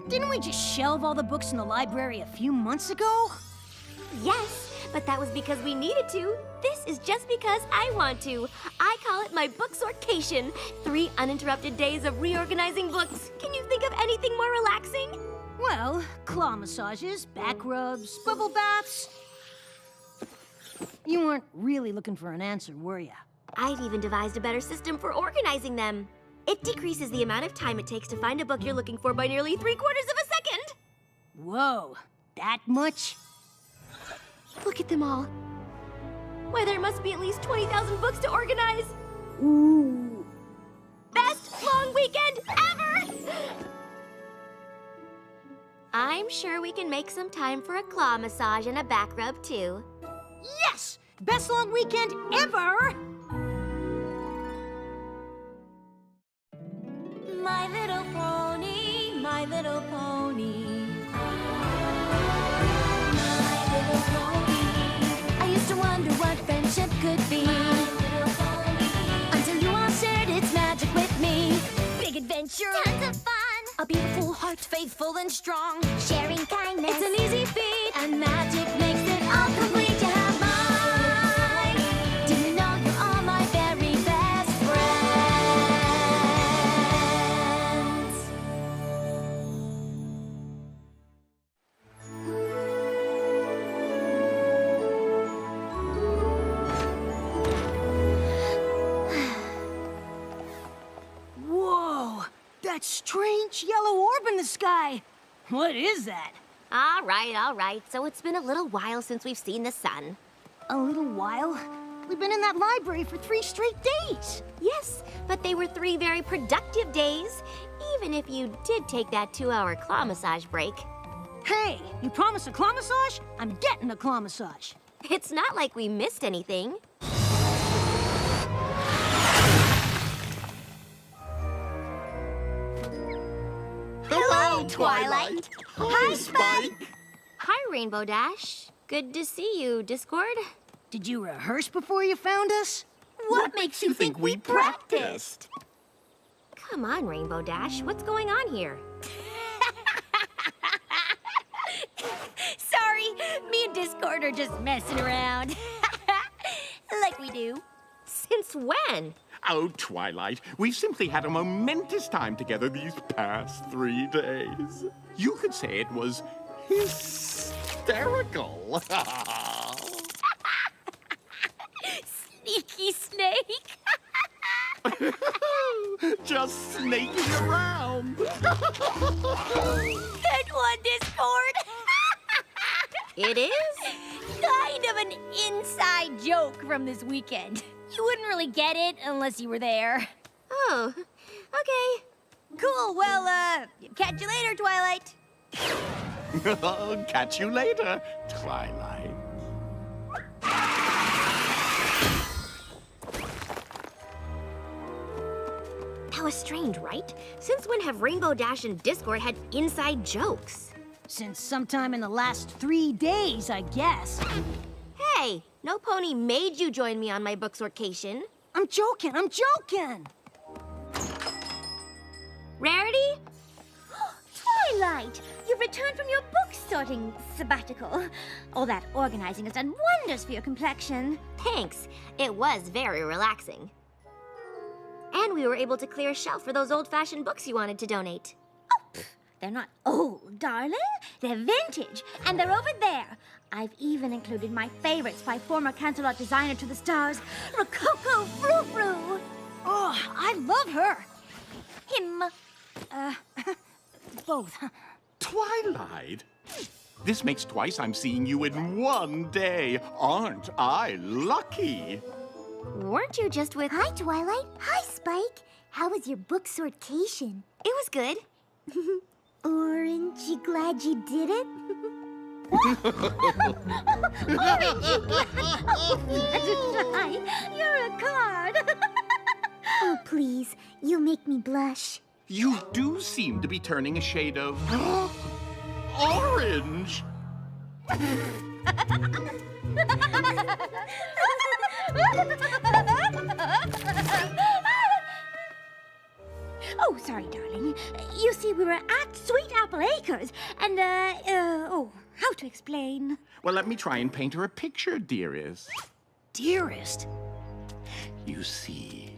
Didn't we just shelve all the books in the library a few months ago? Yes, but that was because we needed to. This is just because I want to. I call it my book sortcation. 3 uninterrupted days of reorganizing books. Can you think of anything more relaxing? Well, claw massages, back rubs, bubble baths. You weren't really looking for an answer, were you? I've even devised a better system for organizing them. It decreases the amount of time it takes to find a book you're looking for by nearly 3/4 of a second. Whoa, that much? Look at them all. Why, there must be at least 20,000 books to organize. Ooh. Best long weekend ever! I'm sure we can make some time for a claw massage and a back rub, too. Yes! Best long weekend ever! My little pony, my little pony. My little pony. I used to wonder what friendship could be. My little pony. Until you all shared its magic with me. Big adventure. Tons of fun. A beautiful heart, faithful and strong. Sharing kindness. It's an easy feat. And magic makes it all complete. You have mine. Do you know you're all my very best friends? Whoa! That strange yellow orb in the sky! What is that? All right. So it's been a little while since we've seen the sun. A little while? We've been in that library for 3 straight days! Yes, but they were 3 very productive days, even if you did take that 2-hour claw massage break. Hey, you promised a claw massage? I'm getting a claw massage. It's not like we missed anything. Hello, Twilight. Hi, Spike. Hi, Rainbow Dash. Good to see you, Discord. Did you rehearse before you found us? What makes you think we practiced? Come on, Rainbow Dash. What's going on here? Sorry, me and Discord are just messing around. Like we do. Since when? Oh, Twilight, we've simply had a momentous time together these past 3 days. You could say it was hysterical. Sneaky snake. Just snaking around. Good one, Discord. It is? Kind of an inside joke from this weekend. You wouldn't really get it unless you were there. Oh, okay. Cool, well, catch you later, Twilight. Catch you later, Twilight. That was strange, right? Since when have Rainbow Dash and Discord had inside jokes? Since sometime in the last 3 days, I guess. Hey, no pony made you join me on my book sortcation. I'm joking! Rarity? Twilight, you've returned from your book sorting sabbatical. All that organizing has done wonders for your complexion. Thanks. It was very relaxing. And we were able to clear a shelf for those old-fashioned books you wanted to donate. They're not old, darling. They're vintage, and they're over there. I've even included my favorites by former Canterlot designer to the stars, Rococo Frou-Frou. Oh, I love her! Him. Both. Twilight? This makes twice I'm seeing you in 1 day. Aren't I lucky? Weren't you just with... Hi, Twilight. Hi, Spike. How was your book sortation? It was good. Aren't you glad you did it? You're a card. Oh, please. You'll make me blush. You do seem to be turning a shade of... orange! Oh, sorry, darling. You see, we were at Sweet Apple Acres, and, how to explain? Well, let me try and paint her a picture, dearest. Dearest. You see,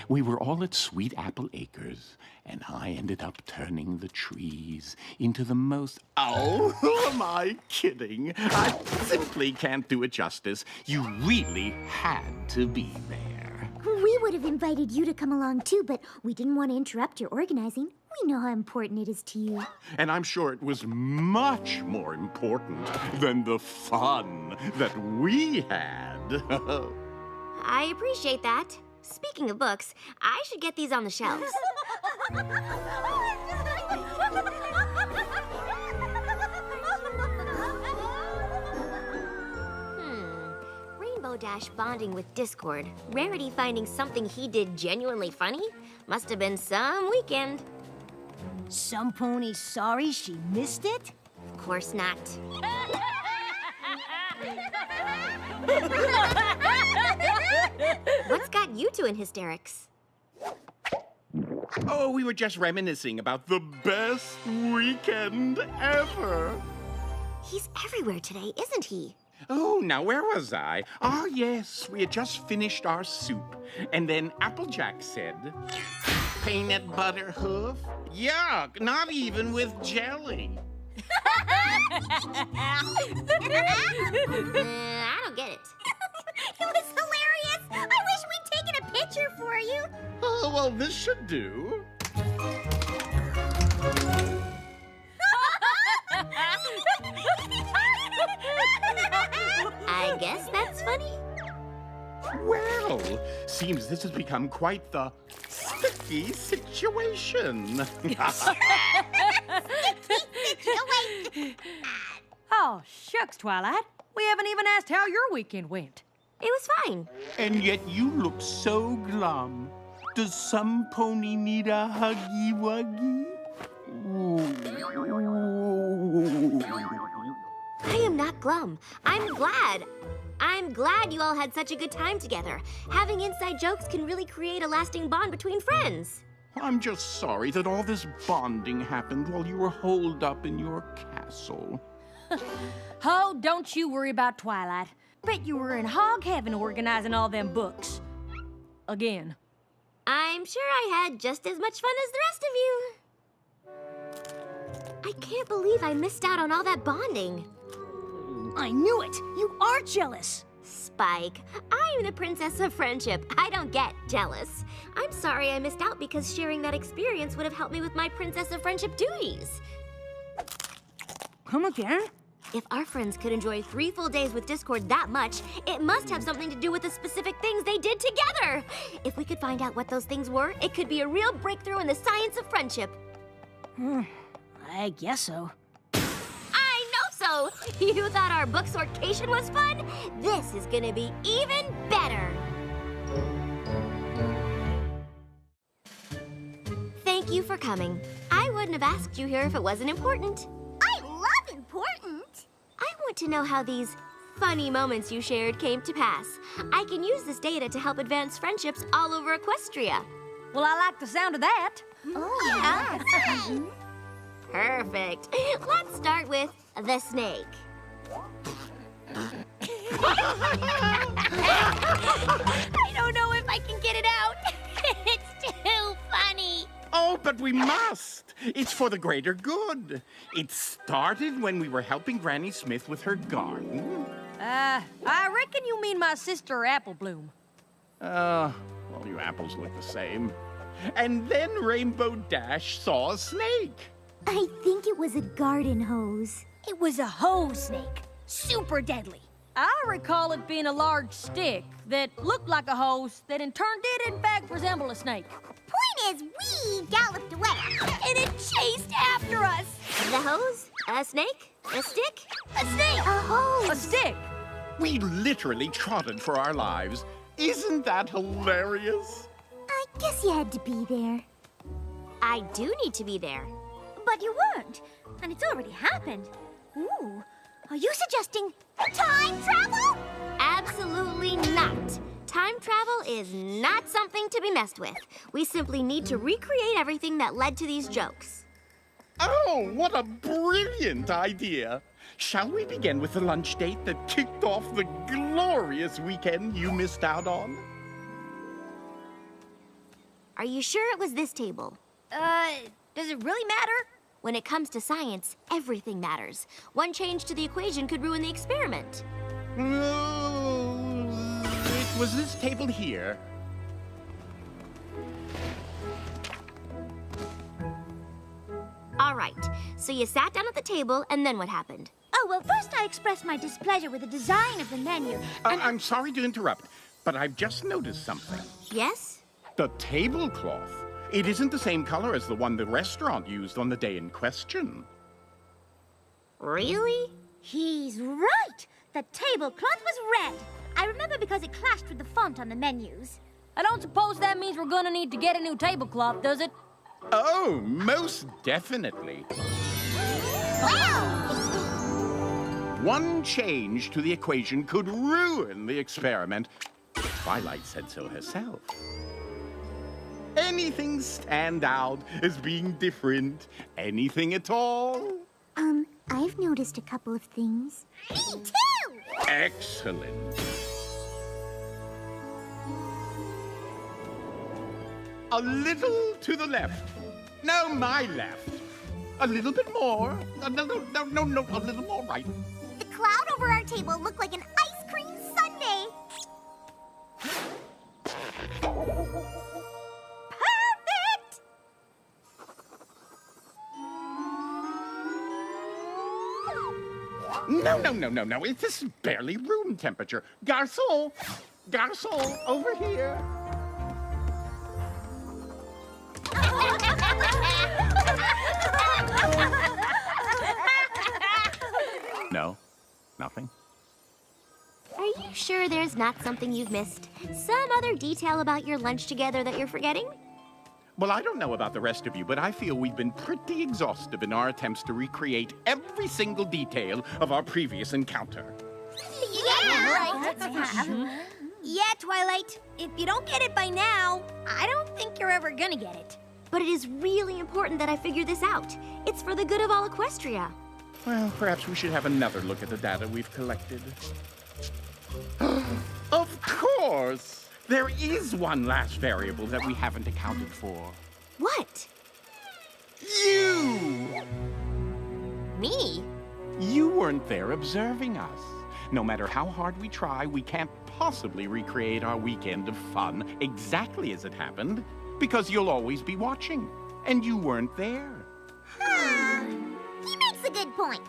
we were all at Sweet Apple Acres, and I ended up turning the trees into the most... Oh, who am I kidding? I simply can't do it justice. You really had to be there. We would have invited you to come along too, but we didn't want to interrupt your organizing. We know how important it is to you. And I'm sure it was much more important than the fun that we had. I appreciate that. Speaking of books, I should get these on the shelves. Rainbow Dash bonding with Discord. Rarity finding something he did genuinely funny? Must have been some weekend. Some pony sorry she missed it? Of course not. What's got you two in hysterics? Oh, we were just reminiscing about the best weekend ever. He's everywhere today, isn't he? Oh, now where was I? Ah, yes, we had just finished our soup. And then Applejack said, peanut butter hoof? Yuck, not even with jelly. I don't get it. It was hilarious. I wish we'd taken a picture for you. Oh, well, this should do. I guess that's funny. Well, seems this has become quite the sticky situation. Oh, shucks, Twilight. We haven't even asked how your weekend went. It was fine. And yet you look so glum. Does some pony need a huggy-wuggy? I am not glum. I'm glad. I'm glad you all had such a good time together. Having inside jokes can really create a lasting bond between friends. I'm just sorry that all this bonding happened while you were holed up in your castle. Oh, don't you worry about Twilight. Bet you were in hog heaven organizing all them books. Again. I'm sure I had just as much fun as the rest of you. I can't believe I missed out on all that bonding. I knew it. You are jealous. Spike, I am the princess of friendship. I don't get jealous. I'm sorry I missed out because sharing that experience would have helped me with my princess of friendship duties. Come again? If our friends could enjoy 3 full days with Discord that much, it must have something to do with the specific things they did together. If we could find out what those things were, it could be a real breakthrough in the science of friendship. I guess so. I know so! You thought our book sortation was fun? This is gonna be even better. Thank you for coming. I wouldn't have asked you here if it wasn't important. I love important. I want to know how these funny moments you shared came to pass. I can use this data to help advance friendships all over Equestria. Well, I like the sound of that. Oh, yeah. Perfect. Let's start with the snake. I don't know if I can get it out. It's too funny. Oh, but we must. It's for the greater good. It started when we were helping Granny Smith with her garden. I reckon you mean my sister Apple Bloom. Well, you apples look the same. And then Rainbow Dash saw a snake. I think it was a garden hose. It was a hose snake. Super deadly. I recall it being a large stick that looked like a hose that in turn did in fact resemble a snake. Point is, we galloped away. And it chased after us. The hose? A snake? A stick? A snake! A hose. A stick! We literally trotted for our lives. Isn't that hilarious? I guess you had to be there. I do need to be there. But you weren't, and it's already happened. Ooh, are you suggesting Time travel? Absolutely not. Time time travel is not something to be messed with. We simply need to recreate everything that led to these jokes. Oh, what a brilliant idea! Shall we begin with the lunch date that kicked off the glorious weekend you missed out on? Are you sure it was this table? Does it really matter? When it comes to science, everything matters. One change to the equation could ruin the experiment. No, it was this table here. All right, so you sat down at the table, and then what happened? Oh, well, first I expressed my displeasure with the design of the menu. I'm sorry to interrupt, but I've just noticed something. Yes? The tablecloth. It isn't the same color as the one the restaurant used on the day in question. Really? He's right. The tablecloth was red. I remember because it clashed with the font on the menus. I don't suppose that means we're gonna need to get a new tablecloth, does it? Oh, most definitely. One change to the equation could ruin the experiment. Twilight said so herself. Anything stand out as being different? Anything at all? I've noticed a couple of things. Me too! Excellent. A little to the left. No, my left. A little bit more. No, a little more right. The cloud over our table looked like an ice cream sundae. Perfect! No. This is barely room temperature. Garçon! Garçon, over here. No? Nothing? Are you sure there's not something you've missed? Some other detail about your lunch together that you're forgetting? Well, I don't know about the rest of you, but I feel we've been pretty exhaustive in our attempts to recreate every single detail of our previous encounter. Yeah, Twilight. If you don't get it by now, I don't think you're ever gonna get it. But it is really important that I figure this out. It's for the good of all Equestria. Well, perhaps we should have another look at the data we've collected. Of course! There is one last variable that we haven't accounted for. What? You! Me? You weren't there observing us. No matter how hard we try, we can't possibly recreate our weekend of fun exactly as it happened, because you'll always be watching, and you weren't there. He makes a good point.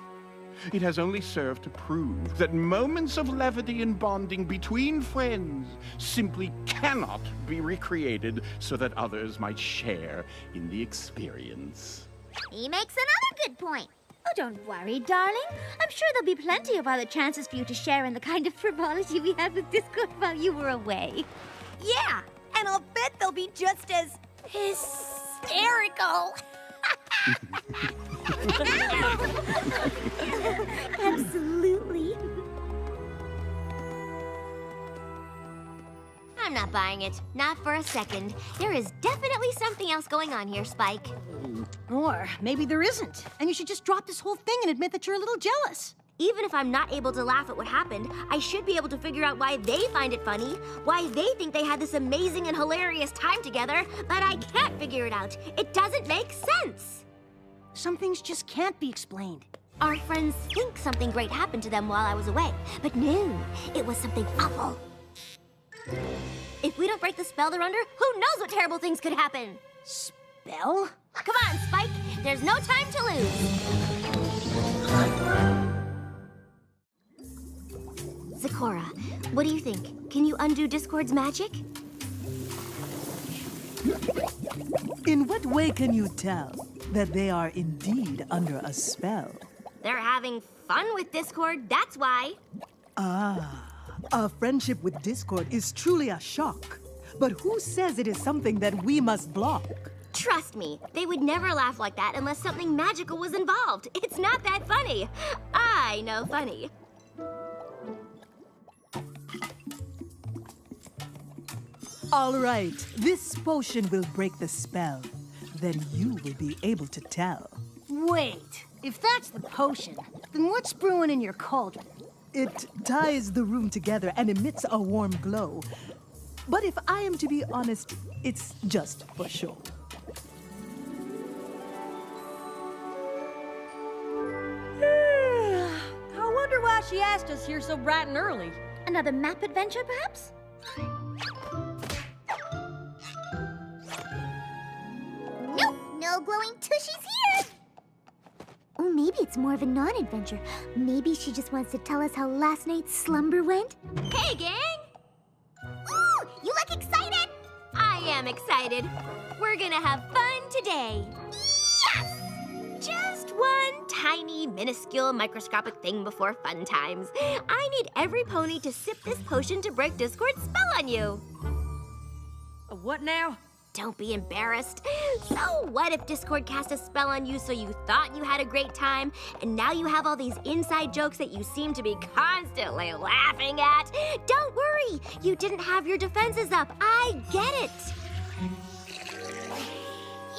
It has only served to prove that moments of levity and bonding between friends simply cannot be recreated so that others might share in the experience. He makes another good point. Oh, don't worry, darling. I'm sure there'll be plenty of other chances for you to share in the kind of frivolity we had with Discord while you were away. Yeah, and I'll bet they'll be just as hysterical. Absolutely. I'm not buying it. Not for a second. There is definitely something else going on here, Spike. Or maybe there isn't, and you should just drop this whole thing and admit that you're a little jealous. Even if I'm not able to laugh at what happened, I should be able to figure out why they find it funny, why they think they had this amazing and hilarious time together, but I can't figure it out. It doesn't make sense. Some things just can't be explained. Our friends think something great happened to them while I was away, but no, it was something awful. If we don't break the spell they're under, who knows what terrible things could happen? Spell? Come on, Spike. There's no time to lose. Zecora, what do you think? Can you undo Discord's magic? In what way can you tell that they are indeed under a spell? They're having fun with Discord, that's why. A friendship with Discord is truly a shock. But who says it is something that we must block? Trust me, they would never laugh like that unless something magical was involved. It's not that funny. I know funny. All right, this potion will break the spell. Then you will be able to tell. Wait, if that's the potion, then what's brewing in your cauldron? It ties the room together and emits a warm glow. But if I am to be honest, it's just for show. I wonder why she asked us here so bright and early. Another map adventure, perhaps? Nope, no glowing tushies here. Oh, maybe it's more of a non-adventure. Maybe she just wants to tell us how last night's slumber went. Hey, gang! Ooh, you look excited! I am excited. We're gonna have fun today. Yes! Just one tiny, minuscule, microscopic thing before fun times. I need every pony to sip this potion to break Discord's spell on you. What now? Don't be embarrassed. So what if Discord cast a spell on you so you thought you had a great time, and now you have all these inside jokes that you seem to be constantly laughing at? Don't worry, you didn't have your defenses up. I get it.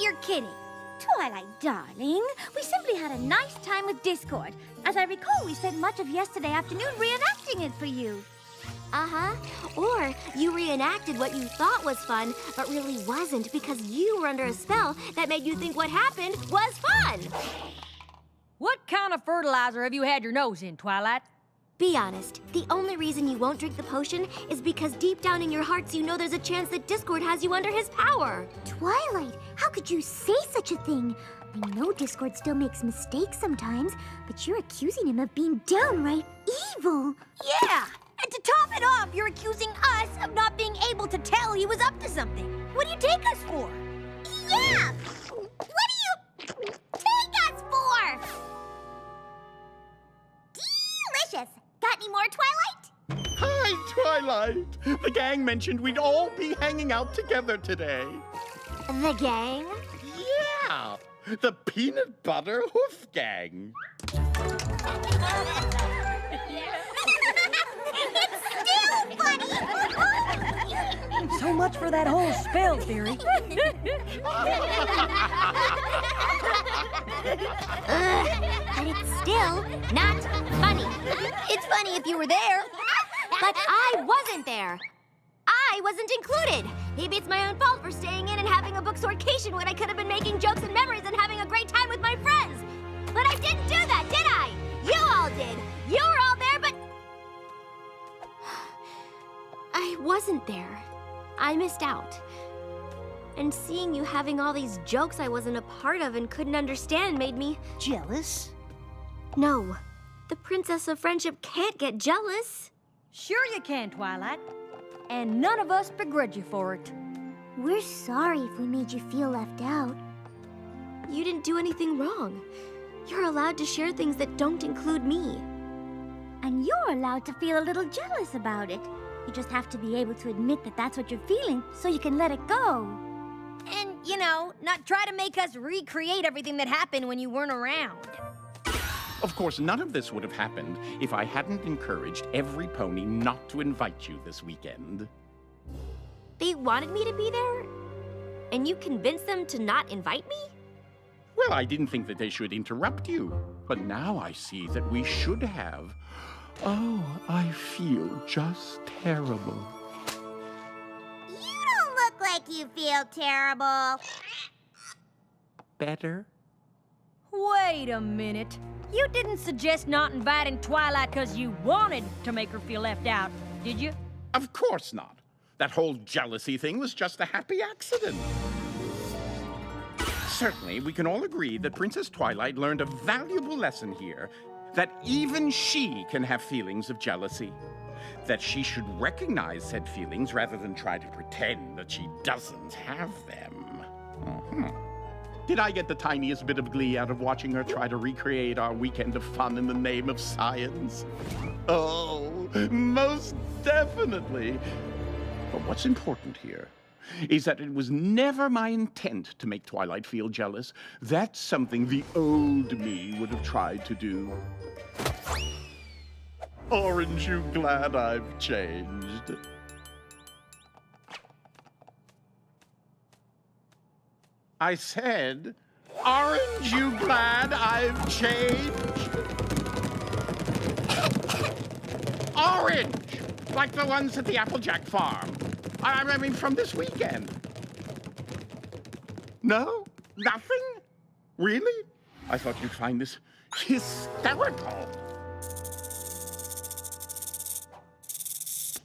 You're kidding. Twilight, darling. We simply had a nice time with Discord. As I recall, we spent much of yesterday afternoon reenacting it for you. Uh-huh. Or you reenacted what you thought was fun, but really wasn't because you were under a spell that made you think what happened was fun. What kind of fertilizer have you had your nose in, Twilight? Be honest, the only reason you won't drink the potion is because deep down in your hearts you know there's a chance that Discord has you under his power. Twilight, how could you say such a thing? I know Discord still makes mistakes sometimes, but you're accusing him of being downright evil. Yeah! And to top it off, you're accusing us of not being able to tell he was up to something. What do you take us for? Yeah! What do you take us for? Delicious! Got any more, Twilight? Hi, Twilight. The gang mentioned we'd all be hanging out together today. The gang? Yeah, the Peanut Butter Hoof Gang. So much for that whole spell theory. But it's still not funny. It's funny if you were there. But I wasn't there. I wasn't included. Maybe it's my own fault for staying in and having a book sortation when I could have been making jokes and memories and having a great time with my friends. But I didn't do that, did I? You all did. You were all there, but I wasn't there. I missed out. And seeing you having all these jokes I wasn't a part of and couldn't understand made me Jealous? No. The Princess of Friendship can't get jealous. Sure you can, Twilight. And none of us begrudge you for it. We're sorry if we made you feel left out. You didn't do anything wrong. You're allowed to share things that don't include me. And you're allowed to feel a little jealous about it. You just have to be able to admit that that's what you're feeling so you can let it go. And, not try to make us recreate everything that happened when you weren't around. Of course, none of this would have happened if I hadn't encouraged every pony not to invite you this weekend. They wanted me to be there? And you convinced them to not invite me? Well, I didn't think that they should interrupt you, but now I see that we should have. Oh, I feel just terrible. You don't look like you feel terrible. Better? Wait a minute. You didn't suggest not inviting Twilight because you wanted to make her feel left out, did you? Of course not. That whole jealousy thing was just a happy accident. Certainly, we can all agree that Princess Twilight learned a valuable lesson here, that even she can have feelings of jealousy. That she should recognize said feelings rather than try to pretend that she doesn't have them. Did I get the tiniest bit of glee out of watching her try to recreate our weekend of fun in the name of science? Oh, most definitely. But what's important here is that it was never my intent to make Twilight feel jealous. That's something the old me would have tried to do. Aren't you glad I've changed? I said, aren't you glad I've changed? Orange! Like the ones at the Applejack farm. I mean, from this weekend. No? Nothing? Really? I thought you'd find this hysterical.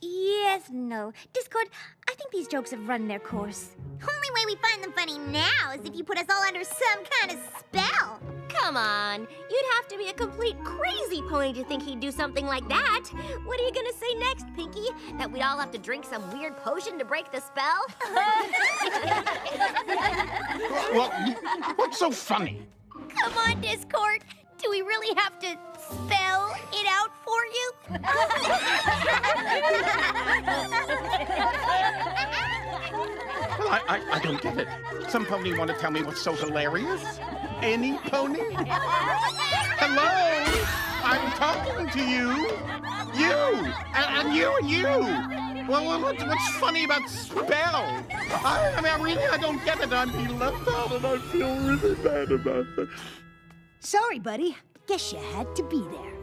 Yes, no. Discord, I think these jokes have run their course. Only way we find them funny now is if you put us all under some kind of spell. Come on. You'd have to be a complete crazy pony to think he'd do something like that. What are you gonna say next, Pinky? That we'd all have to drink some weird potion to break the spell? Well, what's so funny? Come on, Discord. Do we really have to spell it out for you? Well, I don't get it. Some pony want to tell me what's so hilarious? Any pony? Hello? I'm talking to you. You! And you and you! Well, what's funny about spell? I don't get it. I'm being left out and I feel really bad about it. Sorry, buddy. Guess you had to be there.